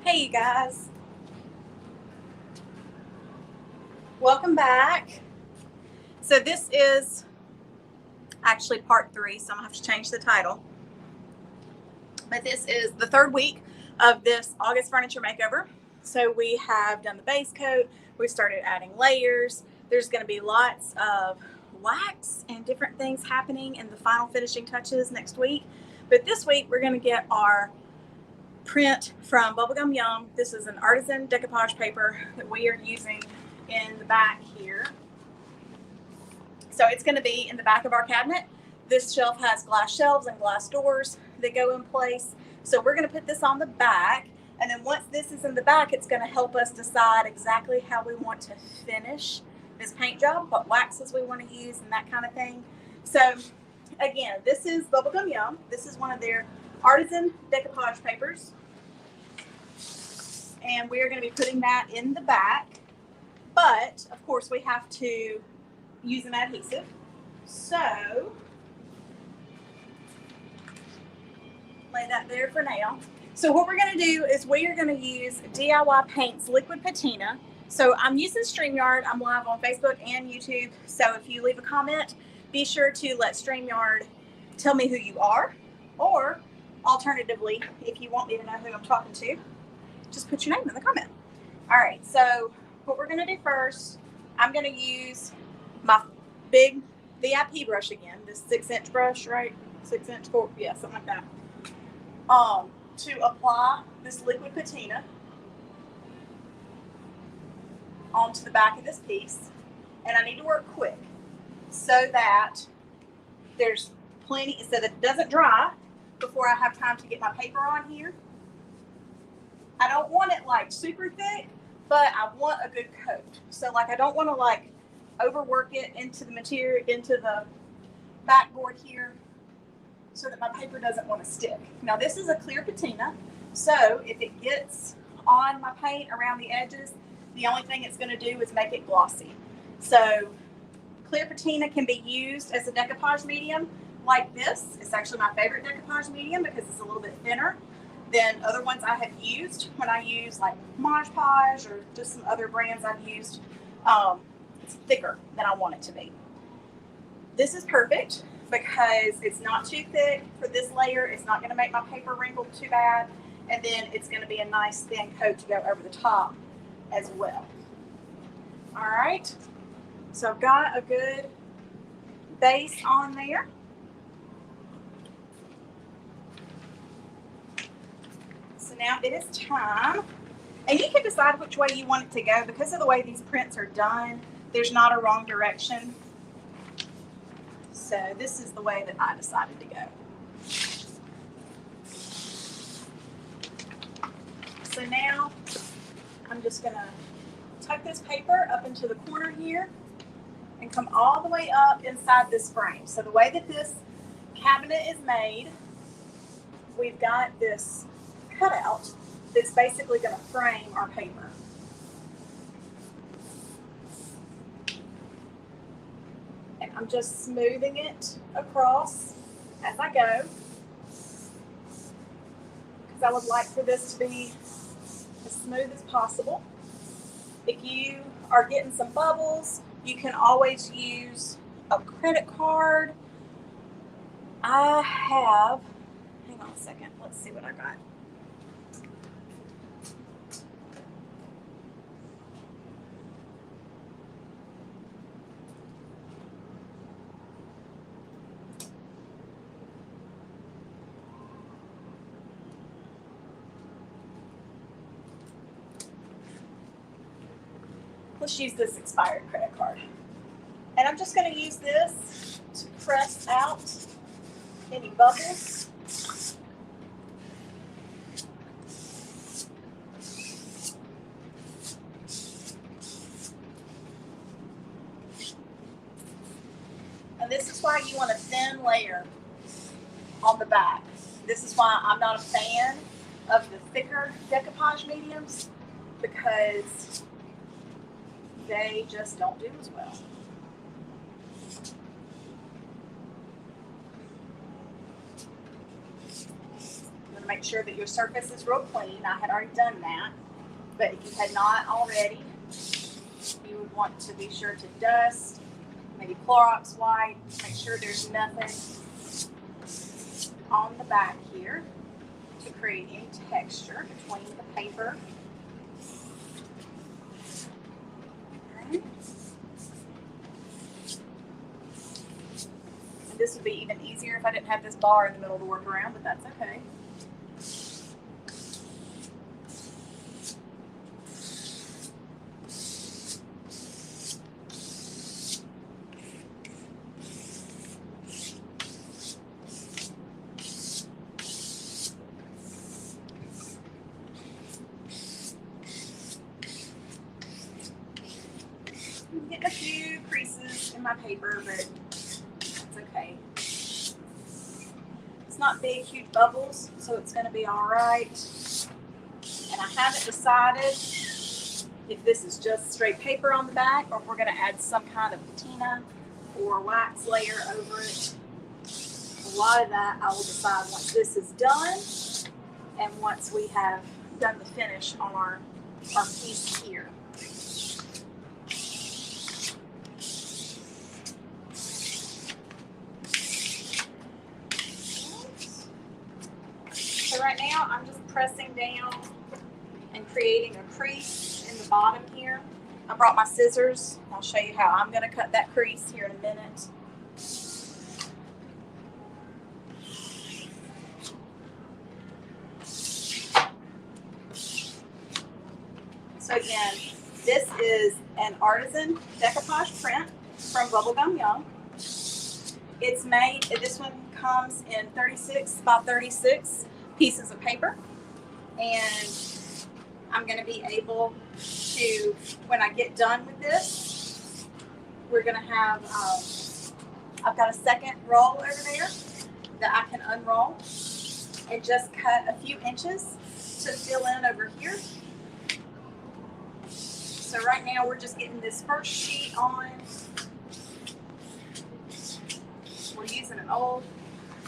Hey you guys, welcome back. So this is actually part 3, so I'm gonna have to change the title. But this is the 3rd week of this August furniture makeover. So we have done the base coat, we started adding layers. There's gonna be lots of wax and different things happening in the final finishing touches next week. But this week we're gonna get our print from Bubblegum Yum. This is an Artisan decoupage paper that we are using in the back here. So it's going to be in the back of our cabinet. This shelf has glass shelves and glass doors that go in place. So we're going to put this on the back. And then once this is in the back, it's going to help us decide exactly how we want to finish this paint job, what waxes we want to use and that kind of thing. So again, this is Bubblegum Yum. This is one of their Artisan decoupage papers. And we're going to be putting that in the back. But, of course, we have to use an adhesive. So, lay that there for now. So what we're going to do is we are going to use DIY Paints Liquid Patina. So I'm using StreamYard. I'm live on Facebook and YouTube. So if you leave a comment, be sure to let StreamYard tell me who you are. Or, alternatively, if you want me to know who I'm talking to, just put your name in the comment. All right, so what we're going to do first, I'm going to use my big VIP brush again, this 6-inch brush, right? 6-inch, 4, yeah, something like that. To apply this liquid patina onto the back of this piece. And I need to work quick so that there's plenty, so that it doesn't dry before I have time to get my paper on here. I don't want it like super thick, but I want a good coat. So like I don't want to like overwork it into the material, into the backboard here, so that my paper doesn't want to stick. Now this is a clear patina, so if it gets on my paint around the edges, the only thing it's going to do is make it glossy. So clear patina can be used as a decoupage medium like this. It's actually my favorite decoupage medium because it's a little bit thinner than other ones I have used when I use like Mod Podge or just some other brands I've used. It's thicker than I want it to be. This is perfect because it's not too thick for this layer. It's not going to make my paper wrinkle too bad. And then it's going to be a nice thin coat to go over the top as well. All right. So I've got a good base on there. So now it is time, and you can decide which way you want it to go. Because of the way these prints are done, there's not a wrong direction. So this is the way that I decided to go. So now I'm just going to tuck this paper up into the corner here and come all the way up inside this frame. So the way that this cabinet is made, we've got this cutout that's basically going to frame our paper. And I'm just smoothing it across as I go, because I would like for this to be as smooth as possible. If you are getting some bubbles, you can always use a credit card. I have, hang on a second, let's see what I got. Let's use this expired credit card. And I'm just going to use this to press out any bubbles. And this is why you want a thin layer on the back. This is why I'm not a fan of the thicker decoupage mediums, because they just don't do as well. I'm going to make sure that your surface is real clean. I had already done that, but if you had not already, you would want to be sure to dust, maybe Clorox wipe, make sure there's nothing on the back here to create any texture between the paper. Okay. And this would be even easier if I didn't have this bar in the middle to work around, but that's okay. I'm getting a few creases in my paper, but it's okay. It's not big, huge bubbles, so it's going to be all right. And I haven't decided if this is just straight paper on the back or if we're going to add some kind of patina or wax layer over it. A lot of that I will decide once this is done and once we have done the finish on our piece here. So right now I'm just pressing down and creating a crease in the bottom here. I brought my scissors. I'll show you how I'm going to cut that crease here in a minute. So again, this is an Artisan decoupage print from Bubblegum Young. It's made, this one comes in 36 by 36 pieces of paper. And I'm going to be able to, when I get done with this, we're going to have, I've got a second roll over there that I can unroll and just cut a few inches to fill in over here. So right now we're just getting this first sheet on. We're using an old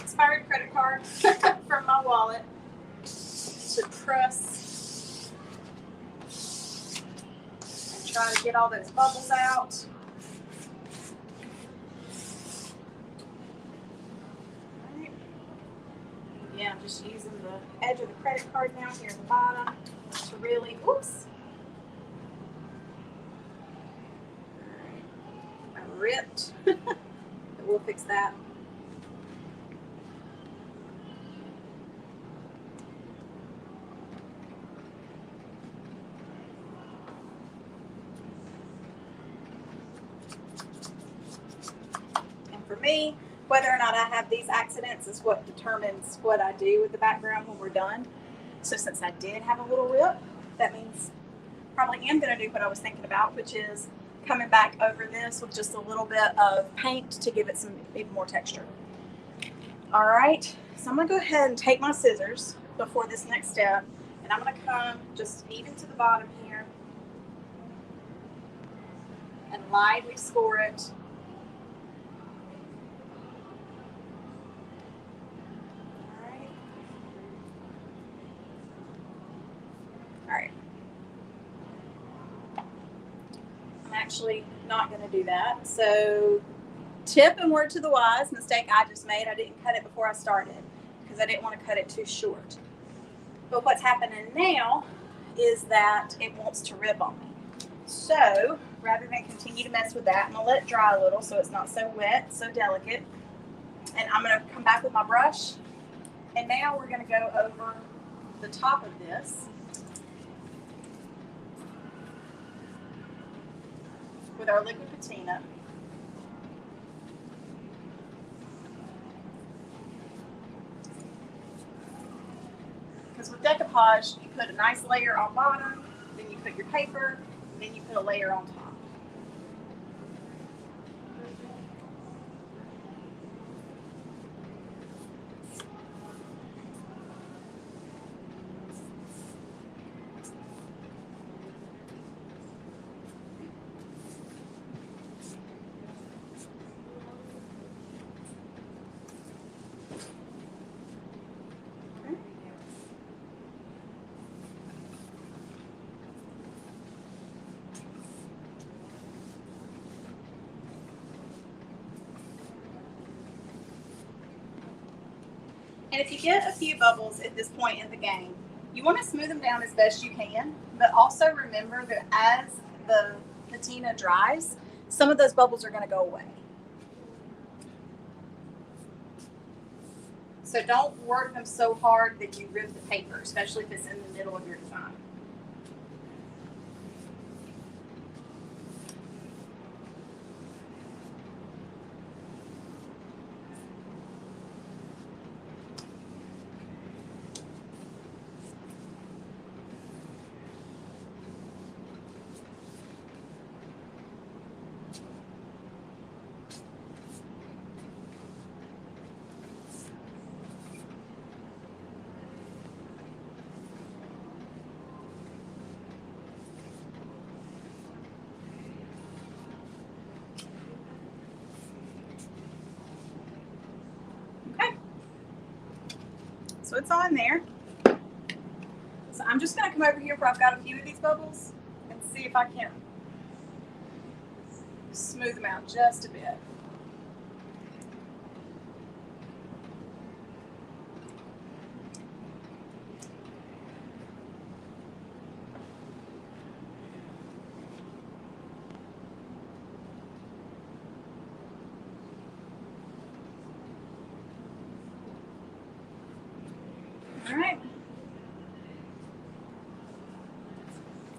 expired credit card from my wallet to press and try to get all those bubbles out. Right. Yeah, I'm just using the edge of the credit card now here at the bottom to really, oops. I ripped, but we'll fix that. For me, whether or not I have these accidents is what determines what I do with the background when we're done. So since I did have a little rip, that means probably am going to do what I was thinking about, which is coming back over this with just a little bit of paint to give it some even more texture. All right, so I'm going to go ahead and take my scissors before this next step, and I'm going to come just even to the bottom here and lightly score it. Actually not going to do that. So tip and word to the wise, mistake I just made, I didn't cut it before I started because I didn't want to cut it too short. But what's happening now is that it wants to rip on me. So rather than continue to mess with that, I'm going to let it dry a little so it's not so wet, so delicate. And I'm going to come back with my brush. And now we're going to go over the top of this with our liquid patina. Because with decoupage, you put a nice layer on bottom, then you put your paper, then you put a layer on top. And if you get a few bubbles at this point in the game, you want to smooth them down as best you can, but also remember that as the patina dries, some of those bubbles are going to go away. So don't work them so hard that you rip the paper, especially if it's in the middle of your design. So it's on there. So I'm just going to come over here where I've got a few of these bubbles and see if I can smooth them out just a bit.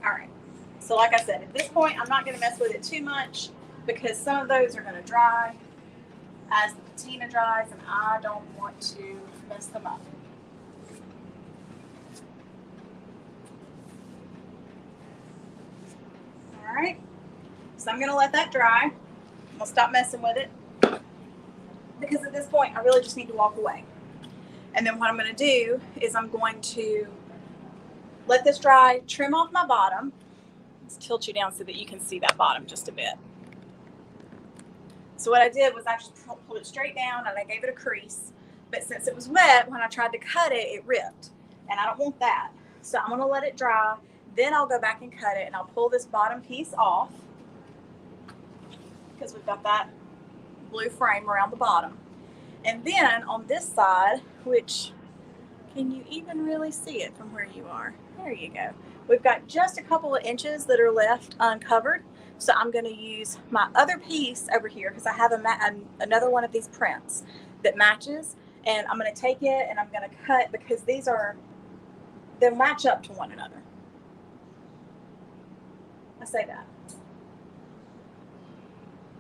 All right. So like I said, at this point, I'm not going to mess with it too much because some of those are going to dry as the patina dries, and I don't want to mess them up. All right. So I'm going to let that dry. I'm going to stop messing with it because at this point, I really just need to walk away. And then what I'm going to do is I'm going to let this dry, trim off my bottom. Let's tilt you down so that you can see that bottom just a bit. So what I did was I just pulled it straight down and I gave it a crease. But since it was wet, when I tried to cut it, it ripped. And I don't want that. So I'm going to let it dry. Then I'll go back and cut it, and I'll pull this bottom piece off because we've got that blue frame around the bottom. And then on this side, which, can you even really see it from where you are? There you go. We've got just a couple of inches that are left uncovered. So I'm going to use my other piece over here because I have another one of these prints that matches. And I'm going to take it and I'm going to cut because they'll match up to one another. I say that.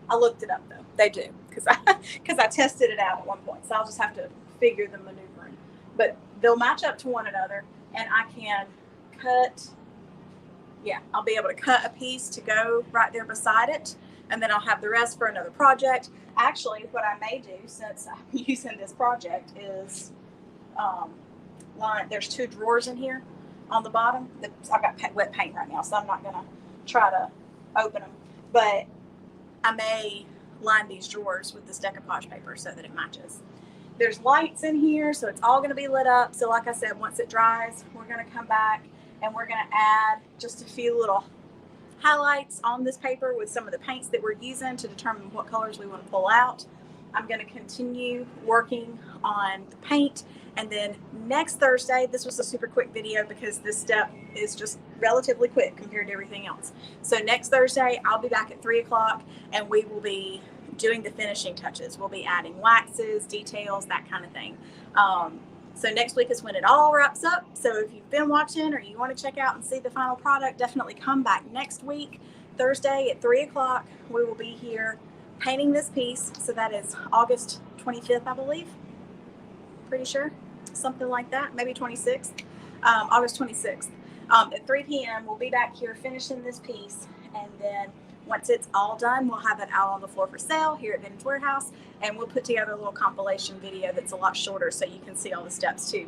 I looked it up though. They do because I tested it out at one point. So I'll just have to figure the maneuvering. But they'll match up to one another, and I can cut. Yeah, I'll be able to cut a piece to go right there beside it, and then I'll have the rest for another project. Actually, what I may do, since I'm using this project, is there's 2 drawers in here on the bottom. I've got wet paint right now, so I'm not gonna try to open them, but I may line these drawers with this decoupage paper so that it matches. There's lights in here, so it's all going to be lit up. So like I said, once it dries, we're going to come back and we're going to add just a few little highlights on this paper with some of the paints that we're using to determine what colors we want to pull out. I'm going to continue working on the paint, and then next Thursday, this was a super quick video because this step is just relatively quick compared to everything else. So next Thursday, I'll be back at 3 o'clock and we will be doing the finishing touches. We'll be adding waxes, details, that kind of thing. So next week is when it all wraps up. So if you've been watching or you want to check out and see the final product, definitely come back next week, Thursday at 3 o'clock. We will be here painting this piece. So that is August 25th, I believe. Pretty sure. Something like that. Maybe 26th. August 26th. At 3 p.m. we'll be back here finishing this piece. And then once it's all done, we'll have it out on the floor for sale here at Vintage Warehouse. And we'll put together a little compilation video that's a lot shorter so you can see all the steps too.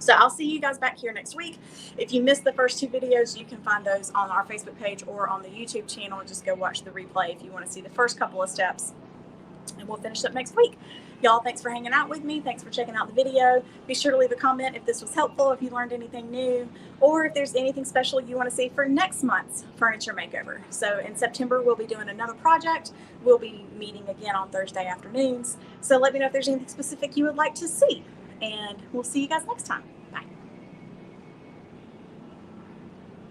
So I'll see you guys back here next week. If you missed the first 2 videos, you can find those on our Facebook page or on the YouTube channel. Just go watch the replay if you want to see the first couple of steps. And we'll finish up next week. Y'all, thanks for hanging out with me. Thanks for checking out the video. Be sure to leave a comment if this was helpful, if you learned anything new, or if there's anything special you want to see for next month's furniture makeover. So in September, we'll be doing another project. We'll be meeting again on Thursday afternoons. So let me know if there's anything specific you would like to see. and we'll see you guys next time. Bye.